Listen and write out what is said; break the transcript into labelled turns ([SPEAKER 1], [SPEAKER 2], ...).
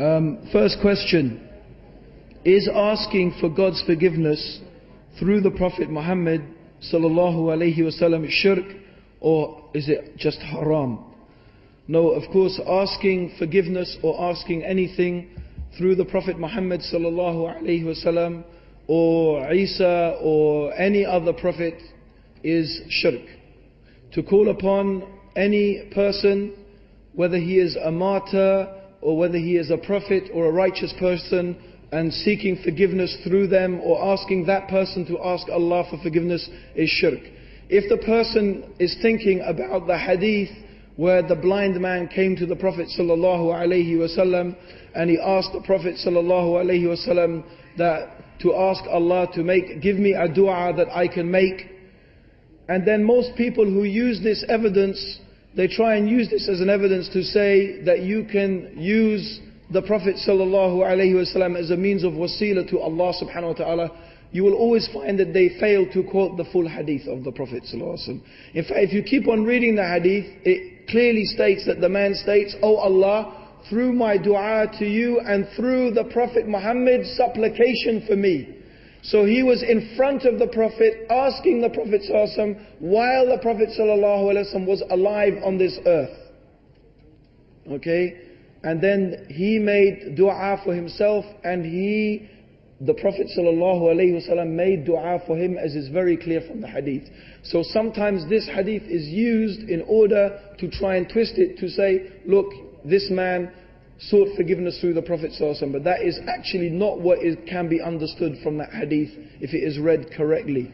[SPEAKER 1] First question, is asking for God's forgiveness through the Prophet Muhammed sallallahu alaihi wasallam shirk, or is it just haram? No, of course, asking forgiveness or asking anything through the Prophet Muhammad sallallahu alaihi wasallam or Isa or any other prophet is shirk. To call upon any person, whether he is a martyr or whether he is a prophet or a righteous person, and seeking forgiveness through them or asking that person to ask Allah for forgiveness is shirk. If the person is thinking about the hadith where the blind man came to the Prophet sallallahu alaihi wasallam and he asked the Prophet sallallahu alaihi wasallam that to ask Allah to give me a dua that I can make, and then most people who use this evidence, they try and use this as an evidence to say that you can use the Prophet sallallahu alaihi wasallam as a means of wasila to Allah subhanahu wa ta'ala. You will always find that they fail to quote the full hadith of the Prophet sallallahu alaihi wasallam. In fact, if you keep on reading the hadith, it clearly states that the man states, "Oh Allah, through my dua to you and through the Prophet Muhammad's supplication for me." So he was in front of the Prophet, asking the Prophet sallallahu alaihi wasallam while the Prophet sallallahu alaihi wasallam was alive on this earth. Okay? And then he made dua for himself, and the Prophet sallallahu alaihi wasallam made dua for him, as is very clear from the hadith. So sometimes this hadith is used in order to try and twist it to say, look, this man sought forgiveness through the Prophet sallallahu alaihi wasallam, but that is actually not what can be understood from that hadith if it is read correctly.